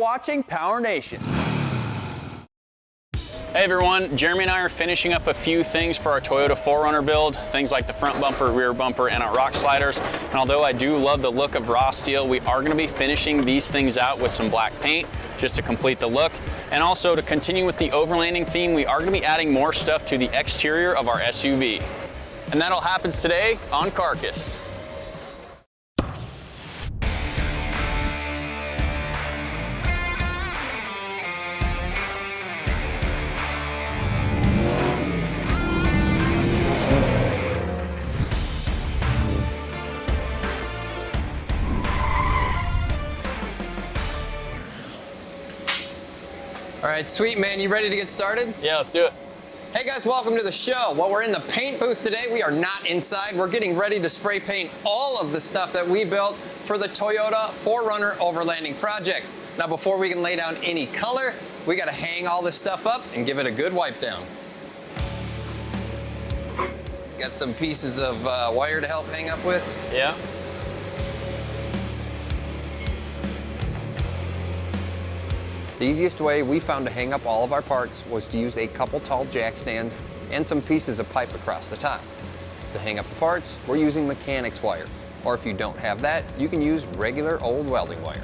watching PowerNation. Hey everyone, Jeremy and I are finishing up a few things for our Toyota 4Runner build, things like the front bumper, rear bumper, and our rock sliders. And although I do love the look of raw steel, we are going to be finishing these things out with some black paint just to complete the look. And also to continue with the overlanding theme, we are going to be adding more stuff to the exterior of our SUV. And that all happens today on Carcass. All right, sweet man, you ready to get started? Yeah, let's do it. Hey guys, welcome to the show. Well, we're in the paint booth today. We are not inside. We're getting ready to spray paint all of the stuff that we built for the Toyota 4Runner Overlanding Project. Now, before we can lay down any color, we gotta hang all this stuff up and give it a good wipe down. Got some pieces of wire to help hang up with. Yeah. The easiest way we found to hang up all of our parts was to use a couple tall jack stands and some pieces of pipe across the top. To hang up the parts, we're using mechanics wire, or if you don't have that, you can use regular old welding wire.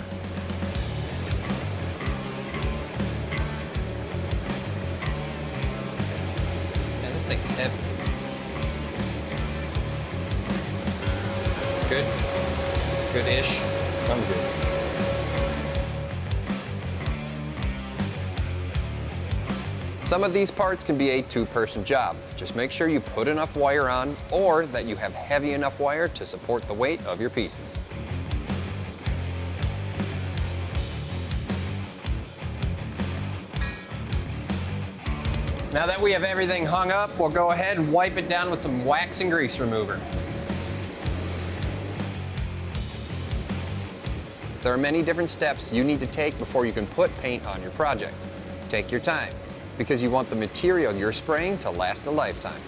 Man, this thing's heavy. Good? Good-ish? I'm good. Some of these parts can be a two-person job. Just make sure you put enough wire on or that you have heavy enough wire to support the weight of your pieces. Now that we have everything hung up, we'll go ahead and wipe it down with some wax and grease remover. There are many different steps you need to take before you can put paint on your project. Take your time, because you want the material you're spraying to last a lifetime.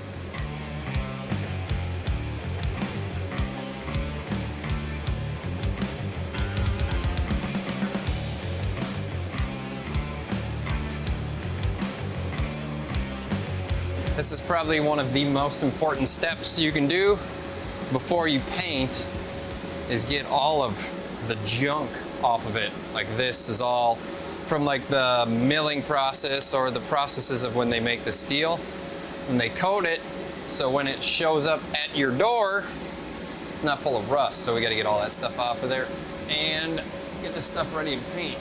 This is probably one of the most important steps you can do before you paint, is get all of the junk off of it. Like this is all from like the milling process or the processes of when they make the steel, and they coat it so when it shows up at your door, it's not full of rust. So we got to get all that stuff off of there and get this stuff ready to paint.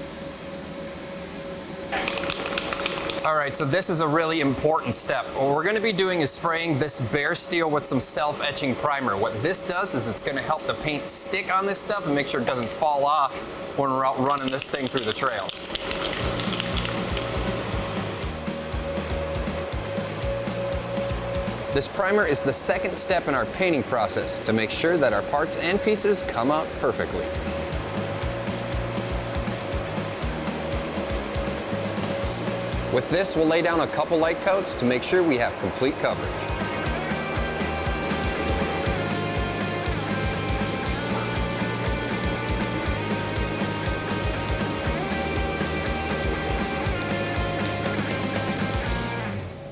All right, so this is a really important step. What we're going to be doing is spraying this bare steel with some self-etching primer. What this does is it's going to help the paint stick on this stuff and make sure it doesn't fall off when we're out running this thing through the trails. This primer is the second step in our painting process to make sure that our parts and pieces come out perfectly. With this, we'll lay down a couple light coats to make sure we have complete coverage.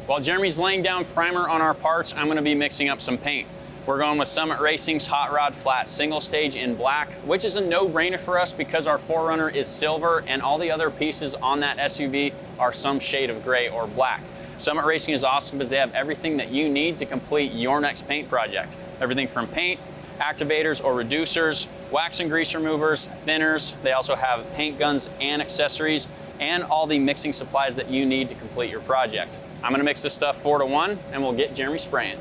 While Jeremy's laying down primer on our parts, I'm going to be mixing up some paint. We're going with Summit Racing's Hot Rod Flat Single Stage in black, which is a no-brainer for us because our 4Runner is silver and all the other pieces on that SUV are some shade of gray or black. Summit Racing is awesome because they have everything that you need to complete your next paint project. Everything from paint, activators or reducers, wax and grease removers, thinners. They also have paint guns and accessories, and all the mixing supplies that you need to complete your project. I'm gonna mix this stuff 4-to-1 and we'll get Jeremy spraying.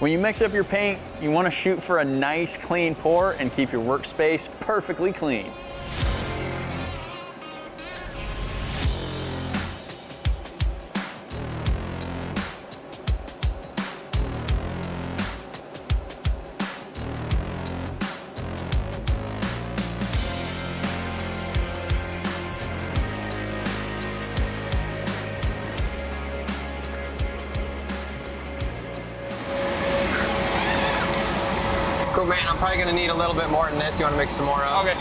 When you mix up your paint, you want to shoot for a nice clean pour and keep your workspace perfectly clean. Cool, man. I'm probably going to need a little bit more than this. You want to mix some more up? Okay.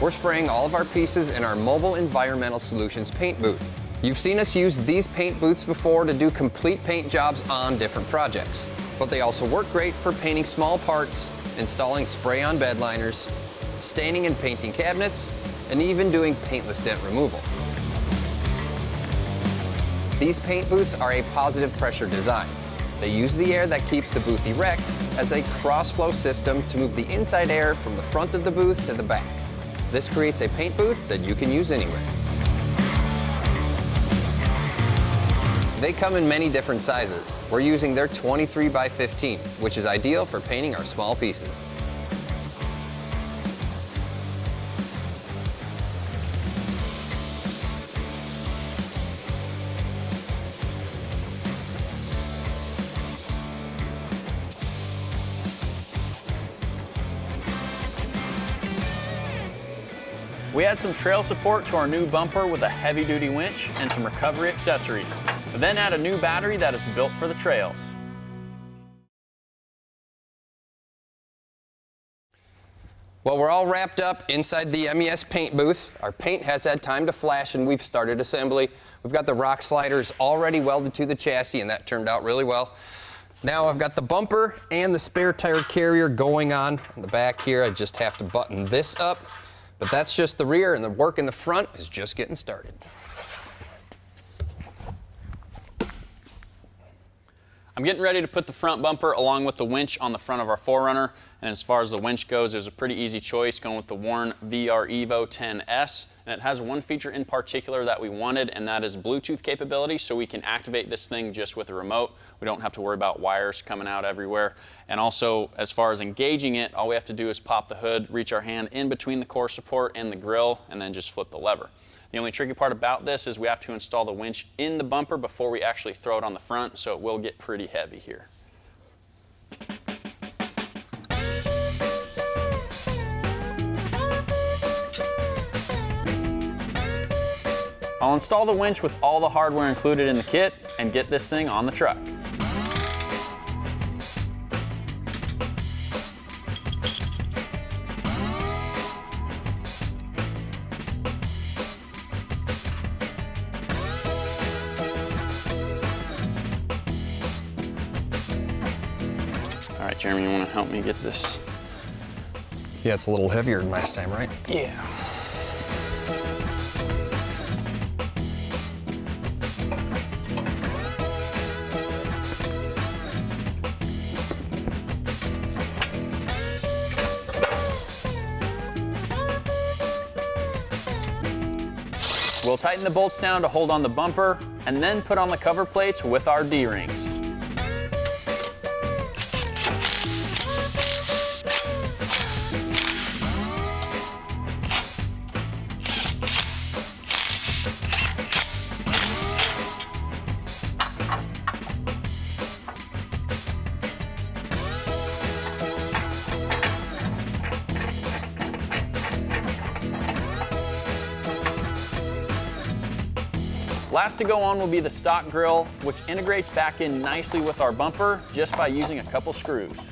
we're spraying all of our pieces in our Mobile Environmental Solutions paint booth. You've seen us use these paint booths before to do complete paint jobs on different projects, but they also work great for painting small parts, installing spray-on bed liners, staining and painting cabinets, and even doing paintless dent removal. These paint booths are a positive pressure design. They use the air that keeps the booth erect as a cross-flow system to move the inside air from the front of the booth to the back. This creates a paint booth that you can use anywhere. They come in many different sizes. We're using their 23 by 15, which is ideal for painting our small pieces. We add some trail support to our new bumper with a heavy-duty winch and some recovery accessories. We then add a new battery that is built for the trails. Well, we're all wrapped up inside the MES paint booth. Our paint has had time to flash and we've started assembly. We've got the rock sliders already welded to the chassis and that turned out really well. Now I've got the bumper and the spare tire carrier going on in the back here. I just have to button this up. But that's just the rear, and the work in the front is just getting started. I'm getting ready to put the front bumper along with the winch on the front of our 4Runner. And as far as the winch goes, it was a pretty easy choice going with the Warn VR Evo 10S. And it has one feature in particular that we wanted, and that is Bluetooth capability, so we can activate this thing just with a remote. We don't have to worry about wires coming out everywhere. And also, as far as engaging it, all we have to do is pop the hood, reach our hand in between the core support and the grill, and then just flip the lever. The only tricky part about this is we have to install the winch in the bumper before we actually throw it on the front, so it will get pretty heavy here. I'll install the winch with all the hardware included in the kit and get this thing on the truck. All right, Jeremy, you want to help me get this? Yeah, it's a little heavier than last time, right? Yeah. We'll tighten the bolts down to hold on the bumper and then put on the cover plates with our D-rings. Last to go on will be the stock grill, which integrates back in nicely with our bumper just by using a couple screws.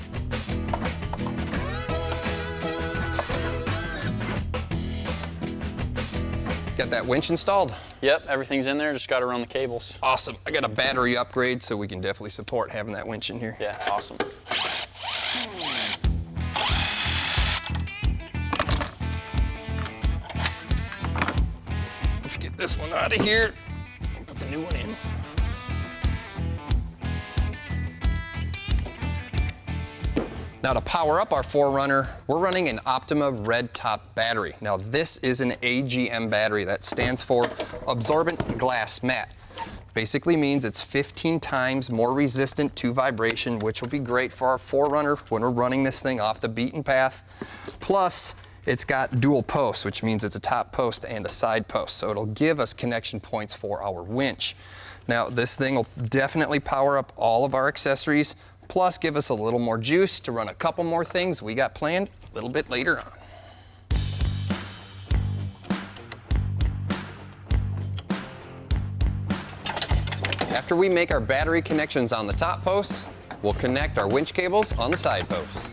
Got that winch installed? Yep, everything's in there, just got to run the cables. Awesome. I got a battery upgrade, so we can definitely support having that winch in here. Yeah, awesome. Let's get this one out of here and put the new one in. Now to power up our 4Runner, we're running an Optima RedTop battery. Now this is an AGM battery. That stands for Absorbent Glass Mat. Basically means it's 15 times more resistant to vibration, which will be great for our 4Runner when we're running this thing off the beaten path. Plus, it's got dual posts, which means it's a top post and a side post. So it'll give us connection points for our winch. Now this thing will definitely power up all of our accessories, plus give us a little more juice to run a couple more things we got planned a little bit later on. After we make our battery connections on the top posts, we'll connect our winch cables on the side posts.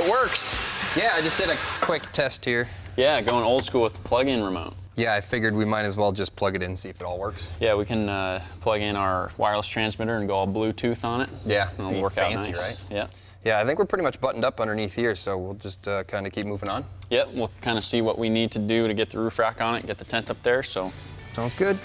it works. Yeah, I just did a quick test here. Yeah, going old school with the plug-in remote. Yeah, I figured we might as well just plug it in and see if it all works. Yeah, we can plug in our wireless transmitter and go all Bluetooth on it. Yeah, and it'll work fancy, out nice. right? Yeah. Yeah, I think we're pretty much buttoned up underneath here, so we'll just kind of keep moving on. Yep, we'll kind of see what we need to do to get the roof rack on it, get the tent up there, so. Sounds good.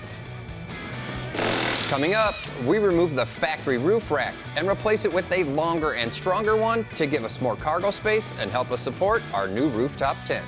Coming up, we remove the factory roof rack and replace it with a longer and stronger one to give us more cargo space and help us support our new rooftop tent.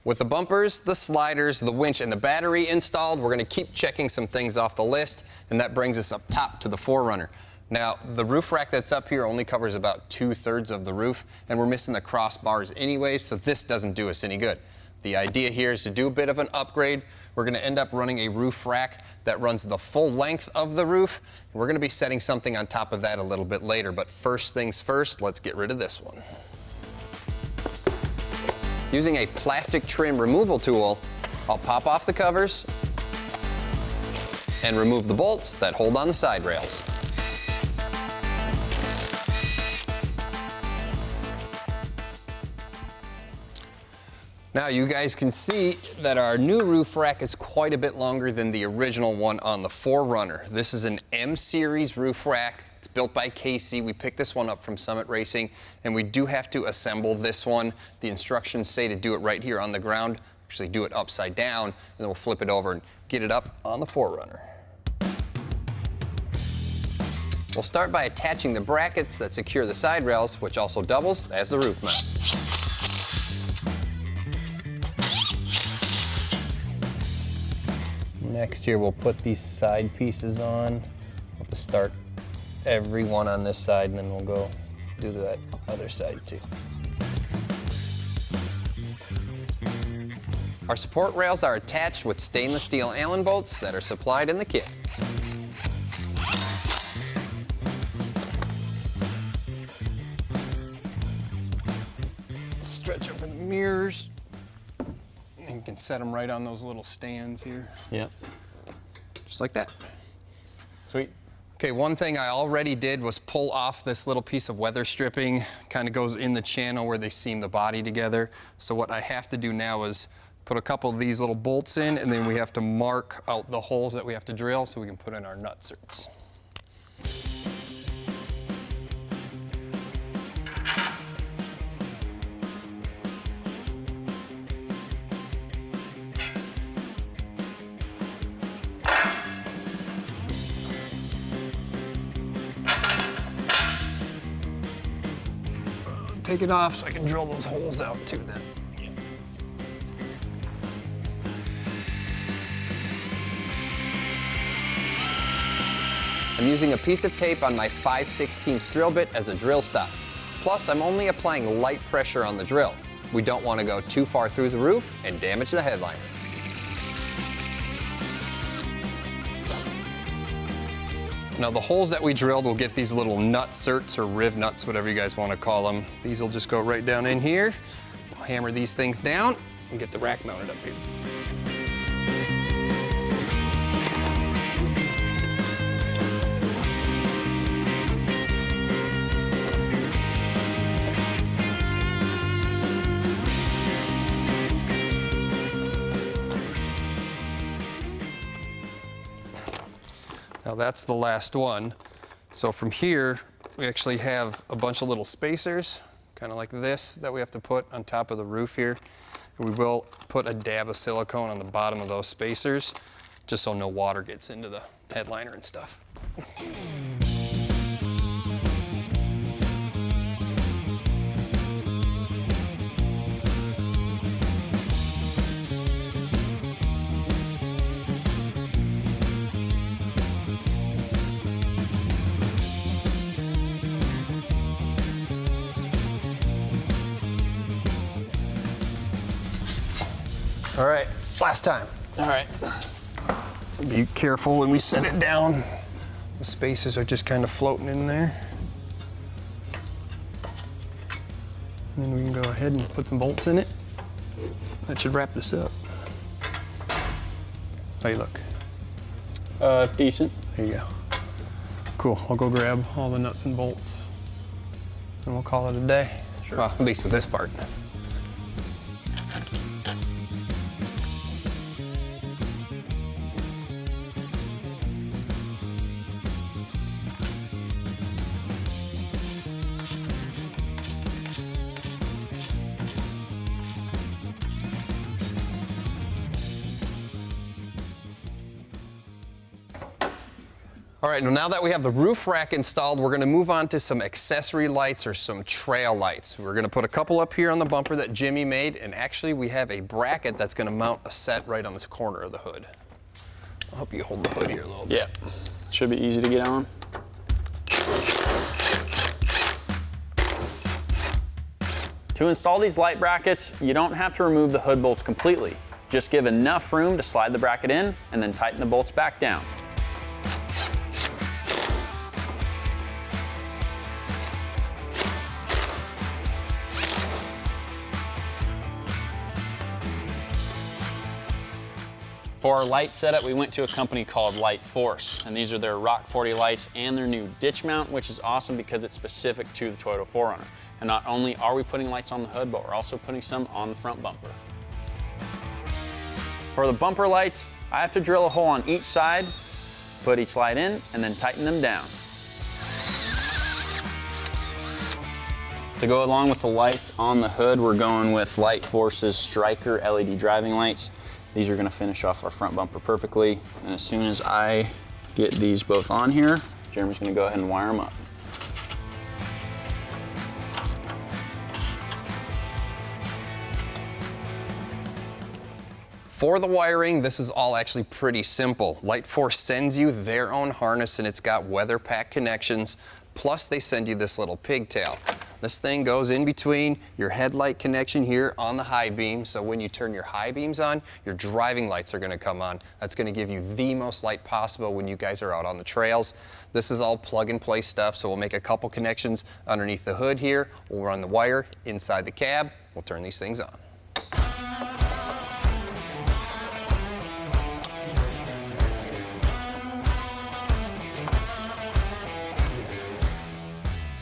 With the bumpers, the sliders, the winch, and the battery installed, we're going to keep checking some things off the list, and that brings us up top to the 4Runner. Now, the roof rack that's up here only covers about 2/3 of the roof, and we're missing the crossbars anyways, so this doesn't do us any good. The idea here is to do a bit of an upgrade. We're going to end up running a roof rack that runs the full length of the roof, and we're going to be setting something on top of that a little bit later, but first things first, let's get rid of this one. Using a plastic trim removal tool, I'll pop off the covers and remove the bolts that hold on the side rails. Now you guys can see that our new roof rack is quite a bit longer than the original one on the 4Runner. This is an M series roof rack. It's built by Casey. We picked this one up from Summit Racing, and we do have to assemble this one. The instructions say to do it right here on the ground. Actually do it upside down, and then we'll flip it over and get it up on the 4Runner. We'll start by attaching the brackets that secure the side rails, which also doubles as the roof mount. Next here, we'll put these side pieces on. We'll have to start every one on this side, and then we'll go do that other side too. Our support rails are attached with stainless steel Allen bolts that are supplied in the kit. Stretch over the mirrors. You can set them right on those little stands here. Yep. Just like that. Sweet. Okay, one thing I already did was pull off this little piece of weather stripping. Kind of goes in the channel where they seam the body together. So what I have to do now is put a couple of these little bolts in, and then we have to mark out the holes that we have to drill so we can put in our nutserts. Take it off so I can drill those holes out too then. I'm using a piece of tape on my 5/16 drill bit as a drill stop. Plus, I'm only applying light pressure on the drill. We don't want to go too far through the roof and damage the headliner. Now the holes that we drilled will get these little nutserts or riv nuts, whatever you guys want to call them. These will just go right down in here. We'll hammer these things down and get the rack mounted up here. Now that's the last one. So from here, we actually have a bunch of little spacers, kind of like this, that we have to put on top of the roof here. And we will put a dab of silicone on the bottom of those spacers, just so no water gets into the headliner and stuff. All right, last time. All right. Be careful when we set it down. The spacers are just kind of floating in there. And then we can go ahead and put some bolts in it. That should wrap this up. How you look? Decent. There you go. cool. I'll go grab all the nuts and bolts and we'll call it a day. Sure. Well, at least with this part. All right, now that we have the roof rack installed, we're gonna move on to some accessory lights or some trail lights. We're gonna put a couple up here on the bumper that Jimmy made, and actually we have a bracket that's gonna mount a set right on this corner of the hood. I'll help you hold the hood here a little bit. Yeah, should be easy to get on. To install these light brackets, you don't have to remove the hood bolts completely. Just give enough room to slide the bracket in and then tighten the bolts back down. For our light setup, we went to a company called Lightforce, and these are their Rock 40 lights and their new ditch mount, which is awesome because it's specific to the Toyota 4Runner. And not only are we putting lights on the hood, but we're also putting some on the front bumper. For the bumper lights, I have to drill a hole on each side, put each light in, and then tighten them down. To go along with the lights on the hood, we're going with Lightforce's Striker LED driving lights. These are gonna finish off our front bumper perfectly. And as soon as I get these both on here, Jeremy's gonna go ahead and wire them up. For the wiring, this is all actually pretty simple. Lightforce sends you their own harness and it's got weather pack connections, plus they send you this little pigtail. This thing goes in between your headlight connection here on the high beam, so when you turn your high beams on, your driving lights are gonna come on. That's gonna give you the most light possible when you guys are out on the trails. This is all plug and play stuff, so we'll make a couple connections underneath the hood here. We'll run the wire inside the cab. We'll turn these things on.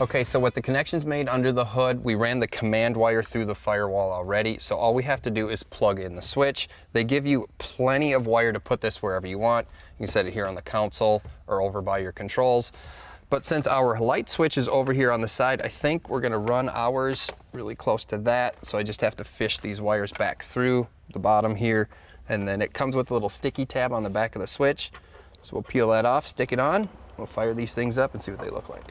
Okay, so with the connections made under the hood, we ran the command wire through the firewall already, so all we have to do is plug in the switch. They give you plenty of wire to put this wherever you want. You can set it here on the console or over by your controls. But since our light switch is over here on the side, I think we're gonna run ours really close to that, so I just have to fish these wires back through the bottom here, and then it comes with a little sticky tab on the back of the switch. So we'll peel that off, stick it on, we'll fire these things up and see what they look like.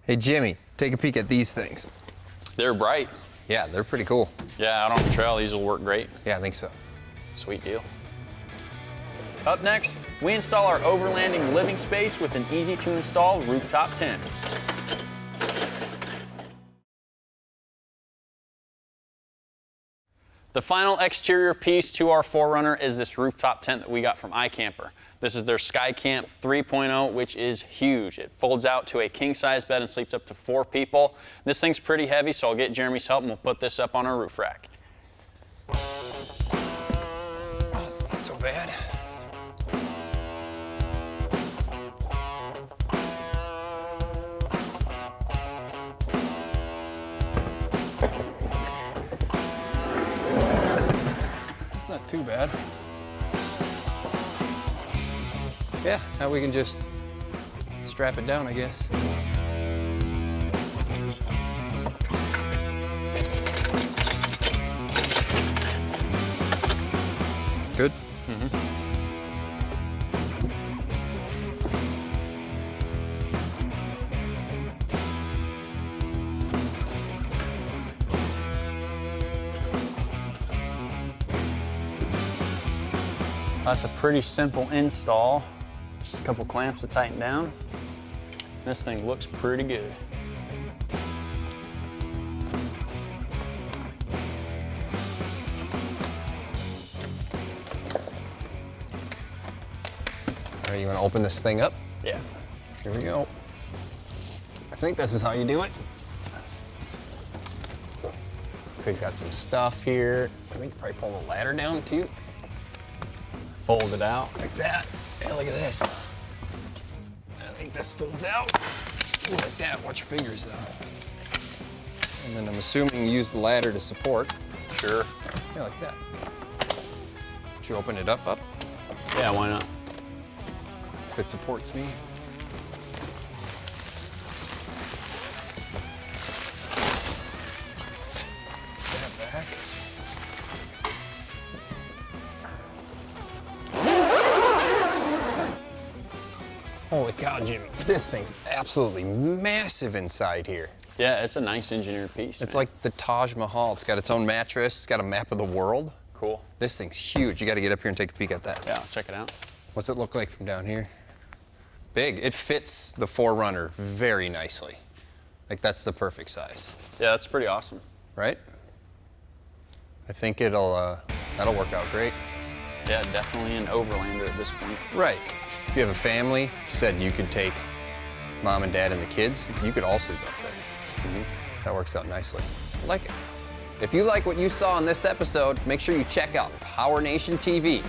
Hey Jimmy, take a peek at these things. They're bright. Yeah, they're pretty cool. Yeah, out on the trail, these will work great. Yeah, I think so. Sweet deal. Up next, we install our overlanding living space with an easy to install rooftop tent. The final exterior piece to our 4Runner is this rooftop tent that we got from iKamper. This is their Skycamp 3.0, which is huge. It folds out to a king-size bed and sleeps up to 4 people. This thing's pretty heavy, so I'll get Jeremy's help and we'll put this up on our roof rack. Oh, it's not so bad. Not too bad. Yeah, now we can just strap it down, I guess. Good? Mm-hmm. That's a pretty simple install. Just a couple clamps to tighten down. This thing looks pretty good. All right, you want to open this thing up? Yeah. Here we go. I think this is how you do it. So you've got some stuff here. I think you probably pull the ladder down too. Fold it out. Like that. Yeah, look at this. this folds out. Like that, watch your fingers though. And then I'm assuming you use the ladder to support. Sure. Yeah, like that. Should you open it up? Yeah, why not? If it supports me. That back. Holy cow, Jimmy. This thing's absolutely massive inside here. Yeah, it's a nice engineered piece. It's man. like the Taj Mahal. It's got its own mattress. It's got a map of the world. Cool. This thing's huge. You got to get up here and take a peek at that. Yeah, check it out. What's it look like from down here? Big. It fits the 4Runner very nicely. Like that's the perfect size, Yeah, that's pretty awesome. right? I think that'll work out great. Yeah, definitely an overlander at this point. Right. If you have a family, you said you could take mom and dad and the kids, you could all sleep up there. That works out nicely. I like it. If you like what you saw in this episode, make sure you check out PowerNation TV